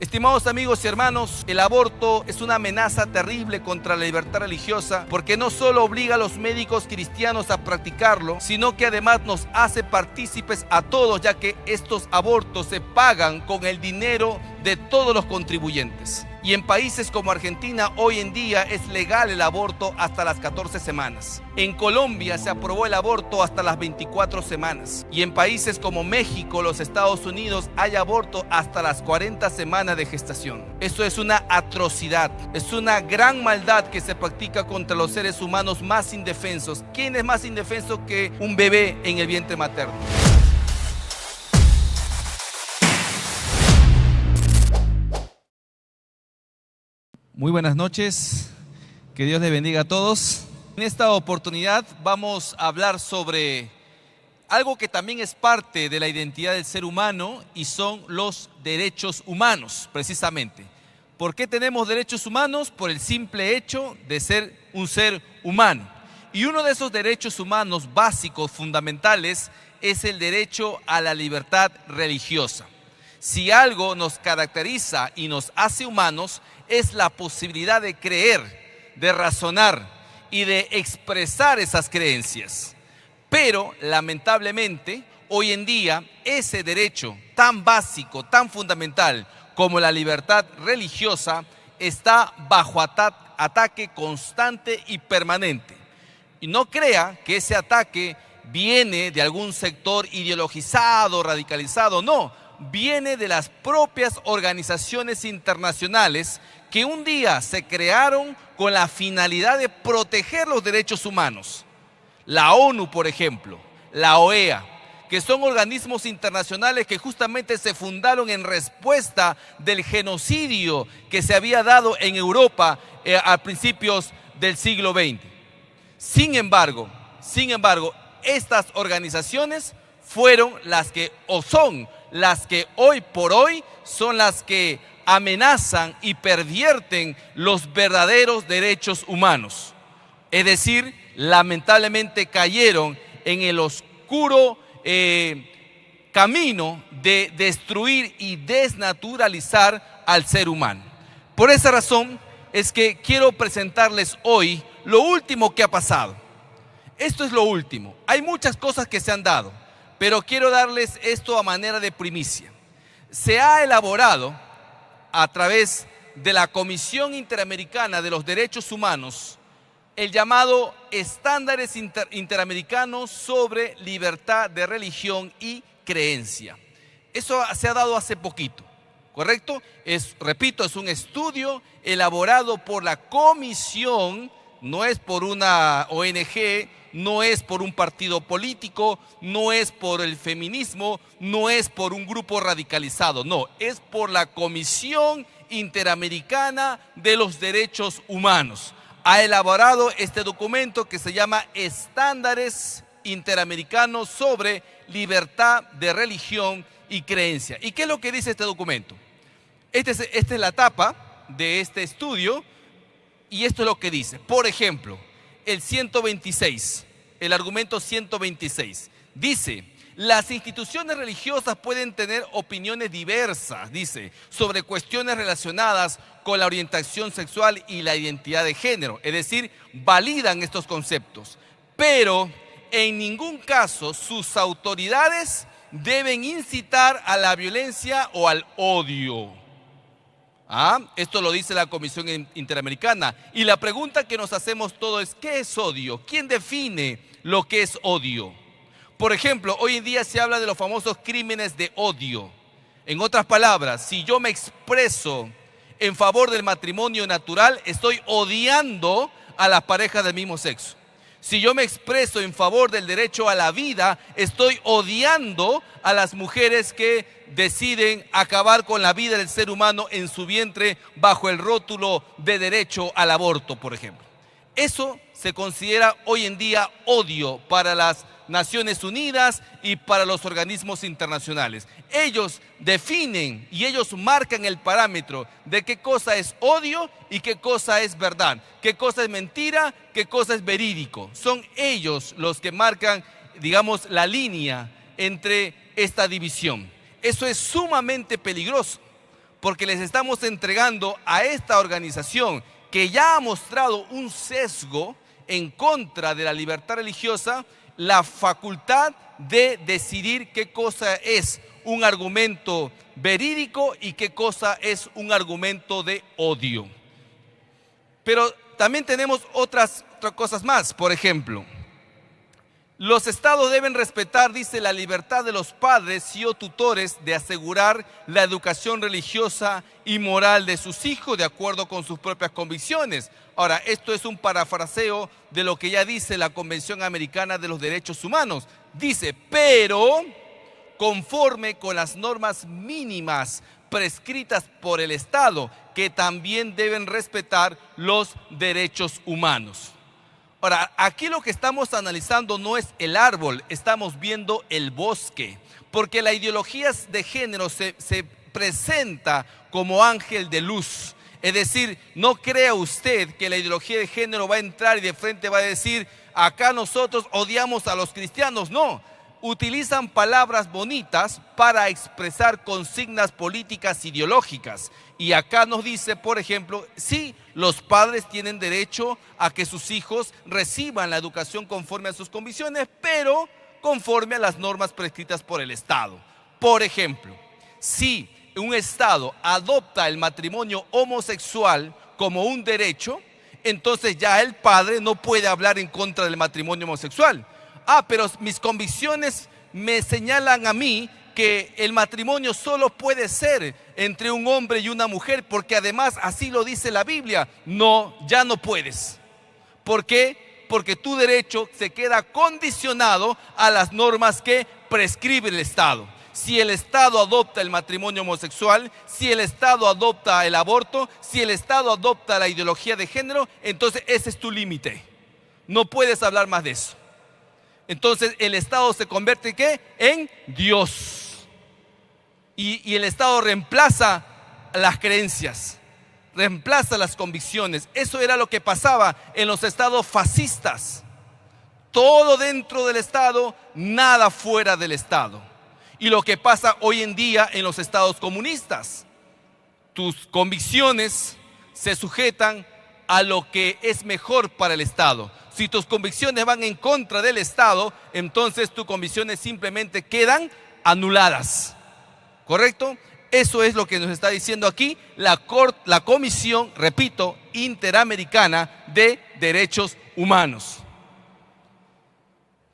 Estimados amigos y hermanos, el aborto es una amenaza terrible contra la libertad religiosa porque no solo obliga a los médicos cristianos a practicarlo, sino que además nos hace partícipes a todos, ya que estos abortos se pagan con el dinero de todos los contribuyentes. Y en países como Argentina hoy en día es legal el aborto hasta las 14 semanas. En Colombia se aprobó el aborto hasta las 24 semanas. Y en países como México, los Estados Unidos, hay aborto hasta las 40 semanas de gestación. Eso es una atrocidad, es una gran maldad que se practica contra los seres humanos más indefensos. ¿Quién es más indefenso que un bebé en el vientre materno? Muy buenas noches, que Dios les bendiga a todos. En esta oportunidad vamos a hablar sobre algo que también es parte de la identidad del ser humano y son los derechos humanos, precisamente. ¿Por qué tenemos derechos humanos? Por el simple hecho de ser un ser humano. Y uno de esos derechos humanos básicos, fundamentales, es el derecho a la libertad religiosa. Si algo nos caracteriza y nos hace humanos, es la posibilidad de creer, de razonar y de expresar esas creencias. Pero, lamentablemente, hoy en día, ese derecho tan básico, tan fundamental como la libertad religiosa, está bajo ataque constante y permanente. Y no crea que ese ataque viene de algún sector ideologizado, radicalizado, no. Viene de las propias organizaciones internacionales que un día se crearon con la finalidad de proteger los derechos humanos. La ONU, por ejemplo, la OEA, que son organismos internacionales que justamente se fundaron en respuesta del genocidio que se había dado en Europa a principios del siglo XX. Sin embargo, estas organizaciones fueron las que, o son las que hoy por hoy son las que amenazan y pervierten los verdaderos derechos humanos. Es decir, lamentablemente cayeron en el oscuro camino de destruir y desnaturalizar al ser humano. Por esa razón es que quiero presentarles hoy lo último que ha pasado. Esto es lo último. Hay muchas cosas que se han dado, pero quiero darles esto a manera de primicia. Se ha elaborado a través de la Comisión Interamericana de los Derechos Humanos el llamado Estándares Interamericanos sobre Libertad de Religión y Creencia. Eso se ha dado hace poquito, ¿correcto? Repito, es un estudio elaborado por la Comisión, no es por una ONG, no es por un partido político, no es por el feminismo, no es por un grupo radicalizado, no, es por la Comisión Interamericana de los Derechos Humanos. Ha elaborado este documento que se llama Estándares Interamericanos sobre Libertad de Religión y Creencia. ¿Y qué es lo que dice este documento? Esta es la tapa de este estudio y esto es lo que dice. Por ejemplo, el 126, el argumento 126, dice: las instituciones religiosas pueden tener opiniones diversas, dice, sobre cuestiones relacionadas con la orientación sexual y la identidad de género, es decir, validan estos conceptos, pero en ningún caso sus autoridades deben incitar a la violencia o al odio. Esto lo dice la Comisión Interamericana. Y la pregunta que nos hacemos todos es: ¿qué es odio? ¿Quién define lo que es odio? Por ejemplo, hoy en día se habla de los famosos crímenes de odio. En otras palabras, si yo me expreso en favor del matrimonio natural, estoy odiando a las parejas del mismo sexo. Si yo me expreso en favor del derecho a la vida, estoy odiando a las mujeres que deciden acabar con la vida del ser humano en su vientre bajo el rótulo de derecho al aborto, por ejemplo. Eso se considera hoy en día odio para las Naciones Unidas y para los organismos internacionales. Ellos definen y ellos marcan el parámetro de qué cosa es odio y qué cosa es verdad, qué cosa es mentira, qué cosa es verídico. Son ellos los que marcan, digamos, la línea entre esta división. Eso es sumamente peligroso, porque les estamos entregando a esta organización que ya ha mostrado un sesgo en contra de la libertad religiosa, la facultad de decidir qué cosa es un argumento verídico y qué cosa es un argumento de odio. Pero también tenemos otras cosas más. Por ejemplo, los estados deben respetar, dice, la libertad de los padres y o tutores de asegurar la educación religiosa y moral de sus hijos de acuerdo con sus propias convicciones. Ahora, esto es un parafraseo de lo que ya dice la Convención Americana de los Derechos Humanos. Dice, pero conforme con las normas mínimas prescritas por el Estado, que también deben respetar los derechos humanos. Ahora, aquí lo que estamos analizando no es el árbol, estamos viendo el bosque, porque la ideología de género se presenta como ángel de luz. Es decir, no crea usted que la ideología de género va a entrar y de frente va a decir, acá nosotros odiamos a los cristianos. No, utilizan palabras bonitas para expresar consignas políticas ideológicas. Y acá nos dice, por ejemplo, sí, los padres tienen derecho a que sus hijos reciban la educación conforme a sus convicciones, pero conforme a las normas prescritas por el Estado. Por ejemplo, si un Estado adopta el matrimonio homosexual como un derecho, entonces ya el padre no puede hablar en contra del matrimonio homosexual. Pero mis convicciones me señalan a mí que el matrimonio solo puede ser entre un hombre y una mujer, porque además así lo dice la Biblia. No, ya no puedes. ¿Por qué? Porque tu derecho se queda condicionado a las normas que prescribe el Estado. Si el Estado adopta el matrimonio homosexual, si el Estado adopta el aborto, si el Estado adopta la ideología de género, entonces ese es tu límite. No puedes hablar más de eso. Entonces el Estado se convierte ¿en qué? En Dios. Y el Estado reemplaza las creencias, reemplaza las convicciones. Eso era lo que pasaba en los estados fascistas. Todo dentro del Estado, nada fuera del Estado. Y lo que pasa hoy en día en los estados comunistas. Tus convicciones se sujetan a lo que es mejor para el Estado. Si tus convicciones van en contra del Estado, entonces tus convicciones simplemente quedan anuladas. ¿Correcto? Eso es lo que nos está diciendo aquí la Comisión, repito, Interamericana de Derechos Humanos.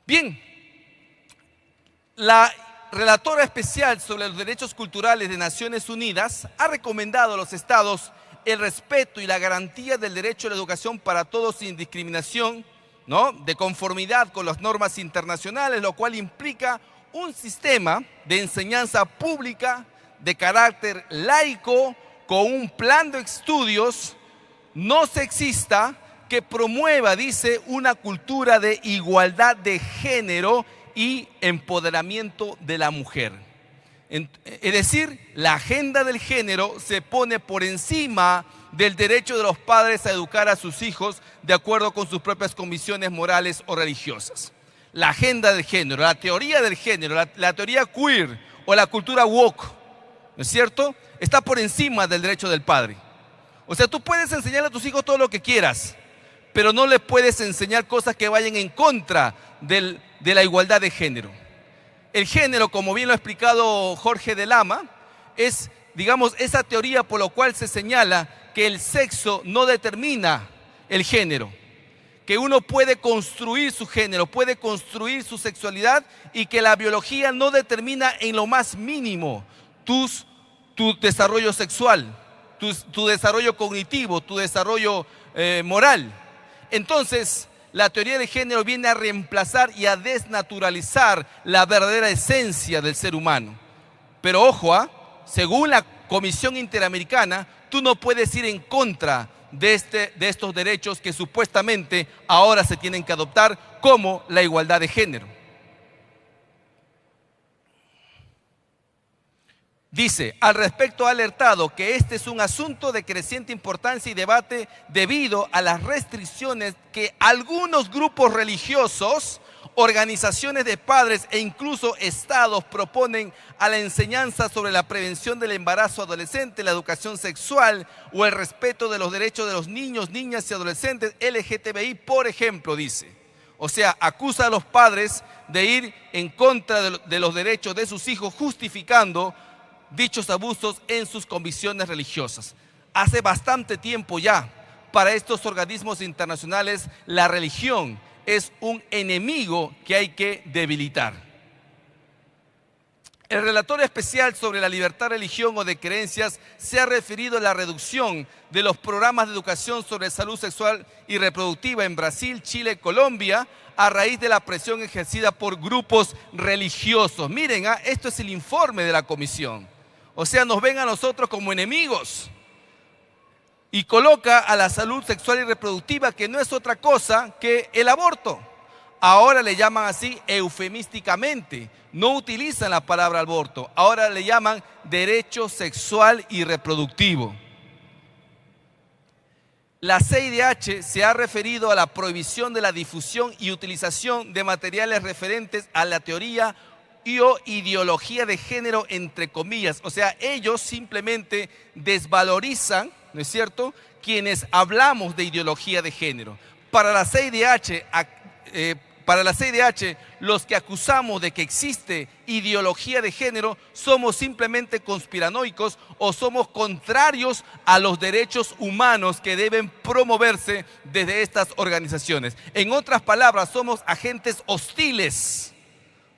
Bien, la relatora especial sobre los derechos culturales de Naciones Unidas ha recomendado a los estados el respeto y la garantía del derecho a la educación para todos sin discriminación, ¿no? De conformidad con las normas internacionales, lo cual implica un sistema de enseñanza pública de carácter laico con un plan de estudios no sexista que promueva, dice, una cultura de igualdad de género y empoderamiento de la mujer. Es decir, la agenda del género se pone por encima del derecho de los padres a educar a sus hijos de acuerdo con sus propias convicciones morales o religiosas. La agenda del género, la teoría del género, la teoría queer o la cultura woke, ¿no es cierto?, está por encima del derecho del padre. O sea, tú puedes enseñarle a tus hijos todo lo que quieras, pero no les puedes enseñar cosas que vayan en contra de la igualdad de género. El género, como bien lo ha explicado Jorge de Lama, es, digamos, esa teoría por la cual se señala que el sexo no determina el género, que uno puede construir su género, puede construir su sexualidad y que la biología no determina en lo más mínimo tu desarrollo sexual, tu desarrollo cognitivo, tu desarrollo moral. Entonces, la teoría de género viene a reemplazar y a desnaturalizar la verdadera esencia del ser humano. Pero ojo, según la Comisión Interamericana, tú no puedes ir en contra de estos derechos que supuestamente ahora se tienen que adoptar, como la igualdad de género. Dice, al respecto ha alertado que este es un asunto de creciente importancia y debate debido a las restricciones que algunos grupos religiosos organizaciones de padres e incluso estados proponen a la enseñanza sobre la prevención del embarazo adolescente, la educación sexual o el respeto de los derechos de los niños, niñas y adolescentes LGTBI, por ejemplo, dice. O sea, acusa a los padres de ir en contra de los derechos de sus hijos, justificando dichos abusos en sus convicciones religiosas. Hace bastante tiempo ya, para estos organismos internacionales, la religión es un enemigo que hay que debilitar. El relator especial sobre la libertad de religión o de creencias se ha referido a la reducción de los programas de educación sobre salud sexual y reproductiva en Brasil, Chile, Colombia, a raíz de la presión ejercida por grupos religiosos. Miren, esto es el informe de la comisión. O sea, nos ven a nosotros como enemigos. Y coloca a la salud sexual y reproductiva, que no es otra cosa que el aborto. Ahora le llaman así eufemísticamente, no utilizan la palabra aborto, ahora le llaman derecho sexual y reproductivo. La CIDH se ha referido a la prohibición de la difusión y utilización de materiales referentes a la teoría o ideología de género, entre comillas. O sea, ellos simplemente desvalorizan, ¿no es cierto?, quienes hablamos de ideología de género. Para la CIDH, los que acusamos de que existe ideología de género somos simplemente conspiranoicos o somos contrarios a los derechos humanos que deben promoverse desde estas organizaciones. En otras palabras, somos agentes hostiles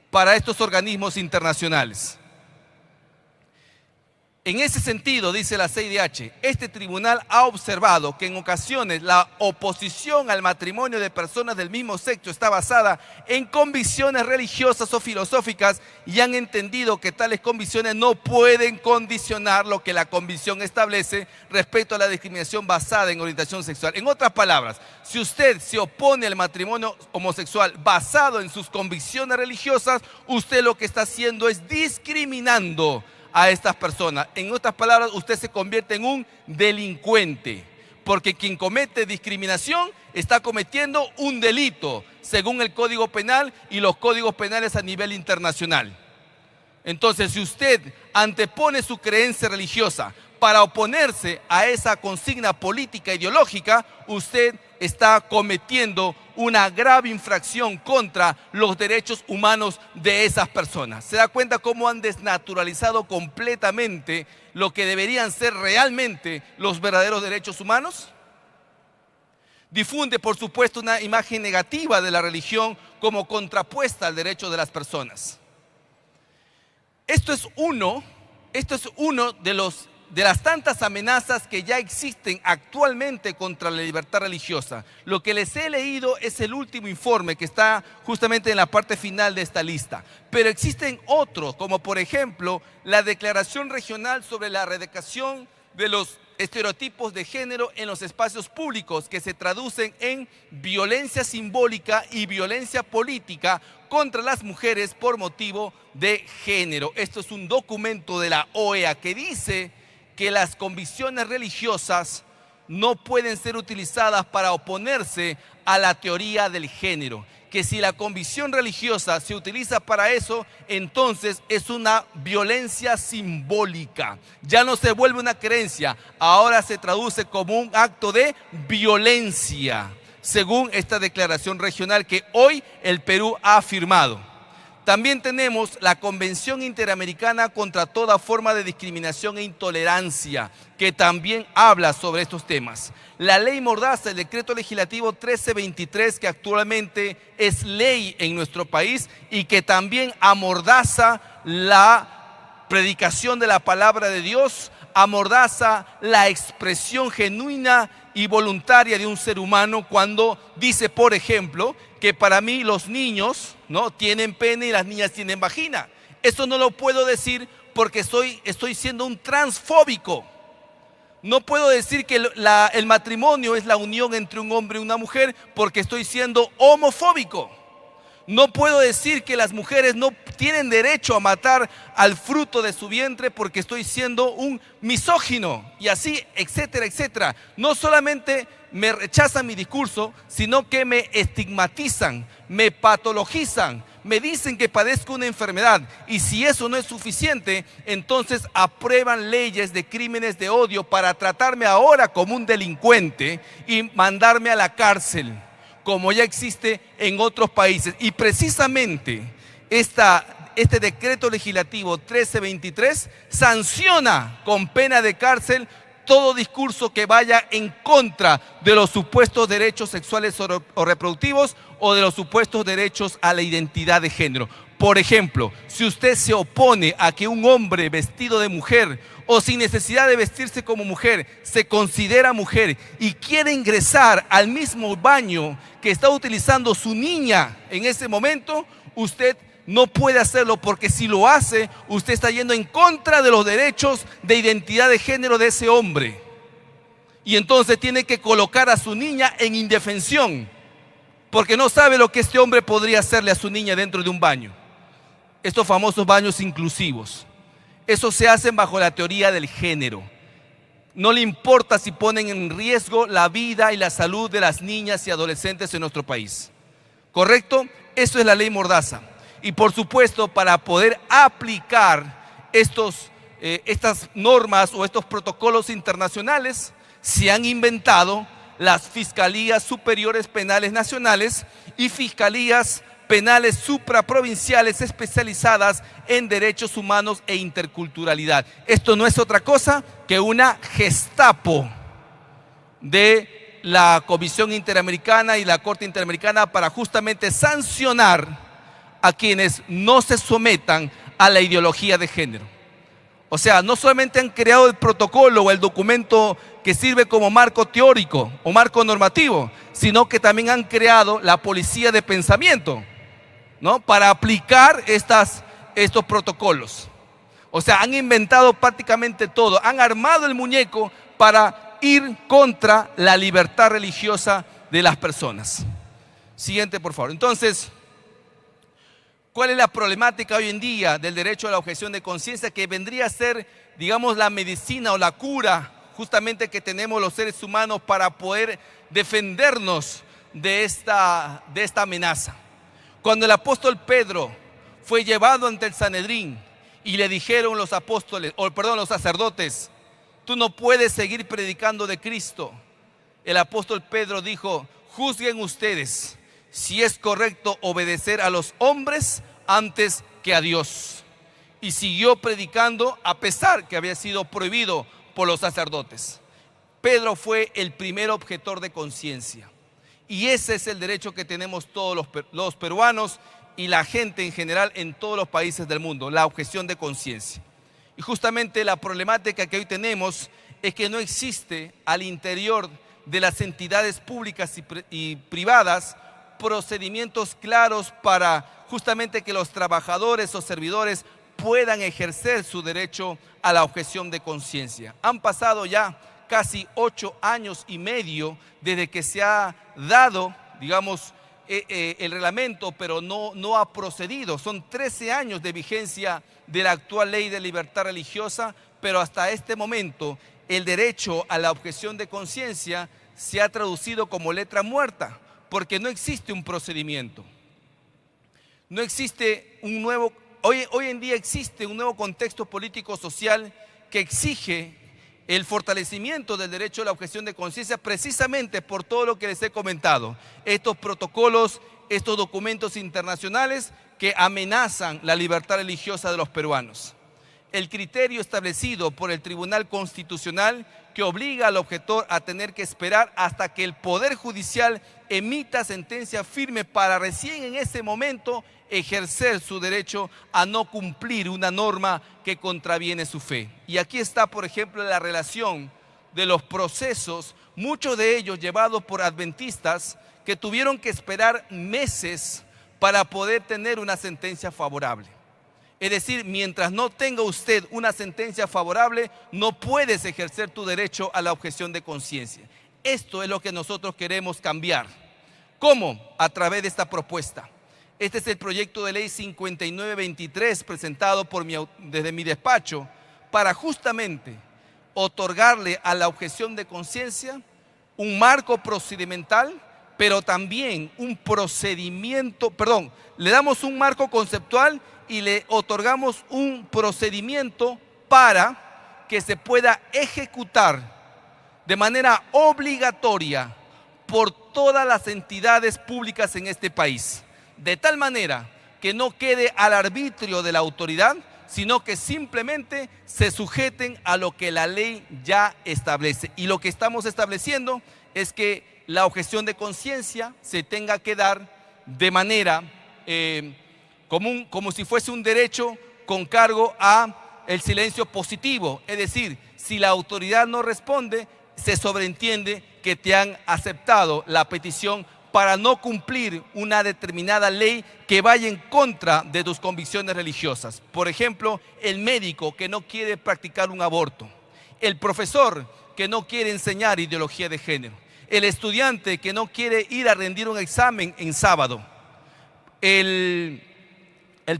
para estos organismos internacionales. En ese sentido, dice la CIDH, este tribunal ha observado que en ocasiones la oposición al matrimonio de personas del mismo sexo está basada en convicciones religiosas o filosóficas y han entendido que tales convicciones no pueden condicionar lo que la convicción establece respecto a la discriminación basada en orientación sexual. En otras palabras, si usted se opone al matrimonio homosexual basado en sus convicciones religiosas, usted lo que está haciendo es discriminando a estas personas. En otras palabras, usted se convierte en un delincuente, porque quien comete discriminación está cometiendo un delito, según el Código Penal y los códigos penales a nivel internacional. Entonces, si usted antepone su creencia religiosa para oponerse a esa consigna política ideológica, usted está cometiendo una grave infracción contra los derechos humanos de esas personas. ¿Se da cuenta cómo han desnaturalizado completamente lo que deberían ser realmente los verdaderos derechos humanos? Difunde, por supuesto, una imagen negativa de la religión como contrapuesta al derecho de las personas. Esto es uno de las tantas amenazas que ya existen actualmente contra la libertad religiosa. Lo que les he leído es el último informe que está justamente en la parte final de esta lista. Pero existen otros, como por ejemplo la Declaración Regional sobre la Erradicación de los Estereotipos de Género en los Espacios Públicos, que se traducen en violencia simbólica y violencia política contra las mujeres por motivo de género. Esto es un documento de la OEA que dice que las convicciones religiosas no pueden ser utilizadas para oponerse a la teoría del género. Que si la convicción religiosa se utiliza para eso, entonces es una violencia simbólica. Ya no se vuelve una creencia, ahora se traduce como un acto de violencia, según esta declaración regional que hoy el Perú ha firmado. También tenemos la Convención Interamericana contra toda forma de discriminación e intolerancia, que también habla sobre estos temas. La ley Mordaza, el decreto legislativo 1323, que actualmente es ley en nuestro país y que también amordaza la predicación de la palabra de Dios, amordaza la expresión genuina y voluntaria de un ser humano cuando dice, por ejemplo, que para mí los niños no tienen pene y las niñas tienen vagina. Eso no lo puedo decir porque estoy siendo un transfóbico. No puedo decir que el matrimonio es la unión entre un hombre y una mujer porque estoy siendo homofóbico. No puedo decir que las mujeres no tienen derecho a matar al fruto de su vientre porque estoy siendo un misógino y así, etcétera, etcétera. No solamente me rechazan mi discurso, sino que me estigmatizan, me patologizan, me dicen que padezco una enfermedad y si eso no es suficiente, entonces aprueban leyes de crímenes de odio para tratarme ahora como un delincuente y mandarme a la cárcel, como ya existe en otros países. Y precisamente este decreto legislativo 1323 sanciona con pena de cárcel todo discurso que vaya en contra de los supuestos derechos sexuales o reproductivos o de los supuestos derechos a la identidad de género. Por ejemplo, si usted se opone a que un hombre vestido de mujer o sin necesidad de vestirse como mujer se considera mujer y quiere ingresar al mismo baño que está utilizando su niña en ese momento, usted no puede hacerlo, porque si lo hace, usted está yendo en contra de los derechos de identidad de género de ese hombre. Y entonces tiene que colocar a su niña en indefensión, porque no sabe lo que este hombre podría hacerle a su niña dentro de un baño. Estos famosos baños inclusivos. Eso se hace bajo la teoría del género. No le importa si ponen en riesgo la vida y la salud de las niñas y adolescentes en nuestro país. ¿Correcto? Eso es la ley Mordaza. Y por supuesto, para poder aplicar estas normas o estos protocolos internacionales, se han inventado las Fiscalías Superiores Penales Nacionales y Fiscalías Penales Supraprovinciales especializadas en derechos humanos e interculturalidad. Esto no es otra cosa que una Gestapo de la Comisión Interamericana y la Corte Interamericana para justamente sancionar a quienes no se sometan a la ideología de género. O sea, no solamente han creado el protocolo o el documento que sirve como marco teórico o marco normativo, sino que también han creado la policía de pensamiento, ¿no?, para aplicar estos protocolos. O sea, han inventado prácticamente todo, han armado el muñeco para ir contra la libertad religiosa de las personas. Siguiente, por favor. Entonces, ¿cuál es la problemática hoy en día del derecho a la objeción de conciencia, que vendría a ser, digamos, la medicina o la cura justamente que tenemos los seres humanos para poder defendernos de esta amenaza? Cuando el apóstol Pedro fue llevado ante el Sanedrín y le dijeron los sacerdotes, tú no puedes seguir predicando de Cristo, el apóstol Pedro dijo, juzguen ustedes si es correcto obedecer a los hombres antes que a Dios. Y siguió predicando a pesar que había sido prohibido por los sacerdotes. Pedro fue el primer objetor de conciencia. Y ese es el derecho que tenemos todos los peruanos y la gente en general en todos los países del mundo, la objeción de conciencia. Y justamente la problemática que hoy tenemos es que no existe al interior de las entidades públicas y privadas procedimientos claros para justamente que los trabajadores o servidores puedan ejercer su derecho a la objeción de conciencia. Han pasado ya casi 8 años y medio desde que se ha dado, digamos, el reglamento, pero no ha procedido. Son 13 años de vigencia de la actual ley de libertad religiosa, pero hasta este momento el derecho a la objeción de conciencia se ha traducido como letra muerta, porque no existe un procedimiento. No existe hoy en día existe un nuevo contexto político-social que exige el fortalecimiento del derecho a la objeción de conciencia, precisamente por todo lo que les he comentado, estos protocolos, estos documentos internacionales que amenazan la libertad religiosa de los peruanos. El criterio establecido por el Tribunal Constitucional que obliga al objetor a tener que esperar hasta que el Poder Judicial emita sentencia firme para recién en ese momento ejercer su derecho a no cumplir una norma que contraviene su fe. Y aquí está, por ejemplo, la relación de los procesos, muchos de ellos llevados por adventistas que tuvieron que esperar meses para poder tener una sentencia favorable. Es decir, mientras no tenga usted una sentencia favorable, no puedes ejercer tu derecho a la objeción de conciencia. Esto es lo que nosotros queremos cambiar. ¿Cómo? A través de esta propuesta. Este es el proyecto de ley 5923 presentado desde mi despacho para justamente otorgarle a la objeción de conciencia un marco procedimental, pero también un procedimiento, le damos un marco conceptual y le otorgamos un procedimiento para que se pueda ejecutar de manera obligatoria por todas las entidades públicas en este país, de tal manera que no quede al arbitrio de la autoridad, sino que simplemente se sujeten a lo que la ley ya establece. Y lo que estamos estableciendo es que la objeción de conciencia se tenga que dar de manera común, como si fuese un derecho con cargo a el silencio positivo. Es decir, si la autoridad no responde, se sobreentiende que te han aceptado la petición para no cumplir una determinada ley que vaya en contra de tus convicciones religiosas. Por ejemplo, el médico que no quiere practicar un aborto, el profesor que no quiere enseñar ideología de género, el estudiante que no quiere ir a rendir un examen en sábado, el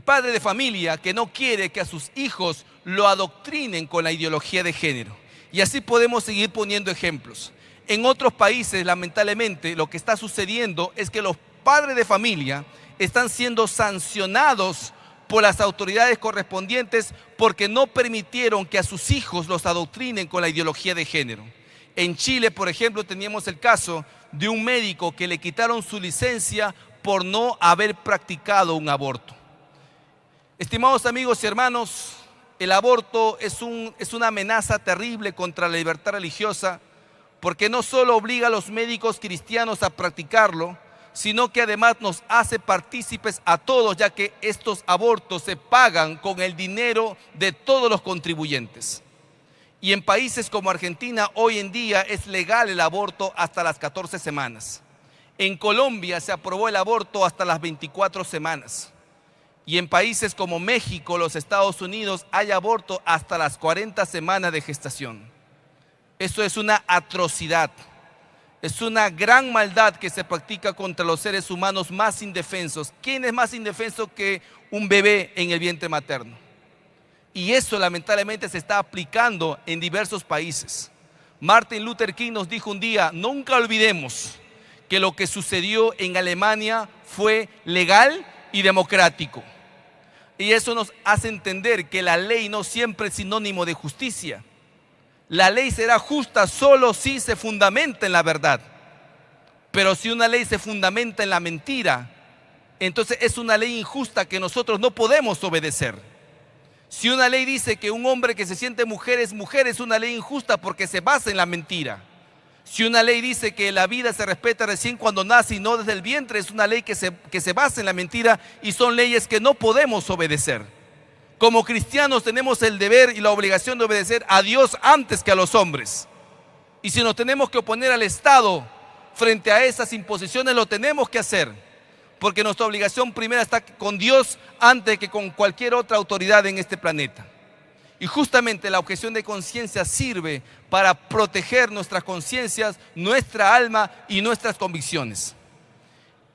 padre de familia que no quiere que a sus hijos lo adoctrinen con la ideología de género. Y así podemos seguir poniendo ejemplos. En otros países, lamentablemente, lo que está sucediendo es que los padres de familia están siendo sancionados por las autoridades correspondientes porque no permitieron que a sus hijos los adoctrinen con la ideología de género. En Chile, por ejemplo, teníamos el caso de un médico que le quitaron su licencia por no haber practicado un aborto. Estimados amigos y hermanos, el aborto es una amenaza terrible contra la libertad religiosa, porque no solo obliga a los médicos cristianos a practicarlo, sino que además nos hace partícipes a todos, ya que estos abortos se pagan con el dinero de todos los contribuyentes. Y en países como Argentina, hoy en día es legal el aborto hasta las 14 semanas. En Colombia se aprobó el aborto hasta las 24 semanas. Y en países como México, los Estados Unidos, hay aborto hasta las 40 semanas de gestación. Esto es una atrocidad, es una gran maldad que se practica contra los seres humanos más indefensos. ¿Quién es más indefenso que un bebé en el vientre materno? Y eso lamentablemente se está aplicando en diversos países. Martin Luther King nos dijo un día: nunca olvidemos que lo que sucedió en Alemania fue legal y democrático. Y eso nos hace entender que la ley no siempre es sinónimo de justicia. La ley será justa solo si se fundamenta en la verdad. Pero si una ley se fundamenta en la mentira, entonces es una ley injusta que nosotros no podemos obedecer. Si una ley dice que un hombre que se siente mujer, es una ley injusta porque se basa en la mentira. Si una ley dice que la vida se respeta recién cuando nace y no desde el vientre, es una ley que se basa en la mentira, y son leyes que no podemos obedecer. Como cristianos tenemos el deber y la obligación de obedecer a Dios antes que a los hombres. Y si nos tenemos que oponer al Estado frente a esas imposiciones, lo tenemos que hacer, porque nuestra obligación primera está con Dios antes que con cualquier otra autoridad en este planeta. Y justamente la objeción de conciencia sirve para proteger nuestras conciencias, nuestra alma y nuestras convicciones.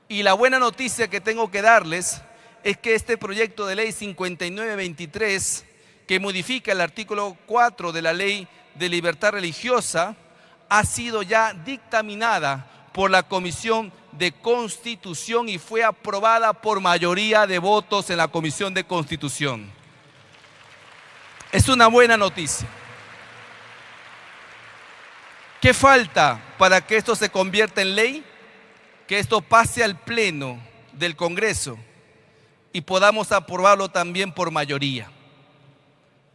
Y la buena noticia que tengo que darles es que este proyecto de ley 5923, que modifica el artículo 4 de la Ley de Libertad Religiosa, ha sido ya dictaminada por la Comisión de Constitución y fue aprobada por mayoría de votos en la Comisión de Constitución. Es una buena noticia. ¿Qué falta para que esto se convierta en ley? Que esto pase al Pleno del Congreso y podamos aprobarlo también por mayoría.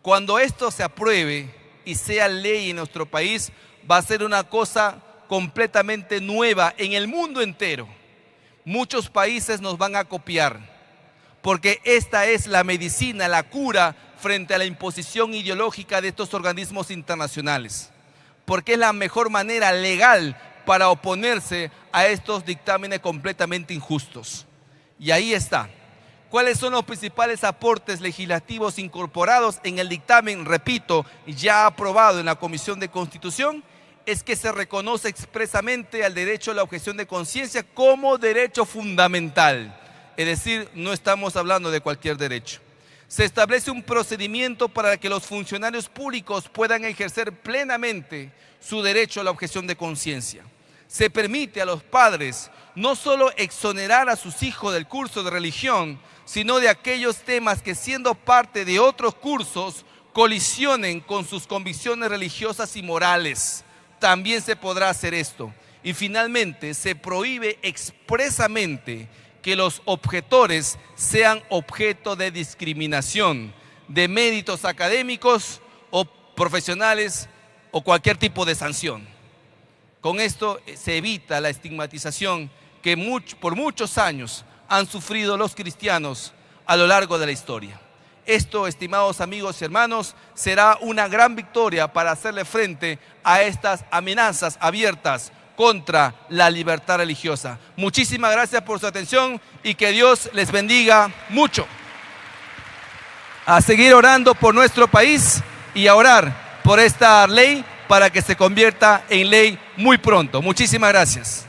Cuando esto se apruebe y sea ley en nuestro país, va a ser una cosa completamente nueva en el mundo entero. Muchos países nos van a copiar, porque esta es la medicina, la cura frente a la imposición ideológica de estos organismos internacionales, porque es la mejor manera legal para oponerse a estos dictámenes completamente injustos. Y ahí está. ¿Cuáles son los principales aportes legislativos incorporados en el dictamen, repito, ya aprobado en la Comisión de Constitución? Es que se reconoce expresamente al derecho a la objeción de conciencia como derecho fundamental. es decir, no estamos hablando de cualquier derecho. Se establece un procedimiento para que los funcionarios públicos puedan ejercer plenamente su derecho a la objeción de conciencia. Se permite a los padres no solo exonerar a sus hijos del curso de religión, sino de aquellos temas que, siendo parte de otros cursos, colisionen con sus convicciones religiosas y morales. También se podrá hacer esto. Y finalmente, se prohíbe expresamente que los objetores sean objeto de discriminación, de méritos académicos o profesionales o cualquier tipo de sanción. Con esto se evita la estigmatización que por muchos años han sufrido los cristianos a lo largo de la historia. Esto, estimados amigos y hermanos, será una gran victoria para hacerle frente a estas amenazas abiertas contra la libertad religiosa. Muchísimas gracias por su atención y que Dios les bendiga mucho. A seguir orando por nuestro país y a orar por esta ley para que se convierta en ley muy pronto. Muchísimas gracias.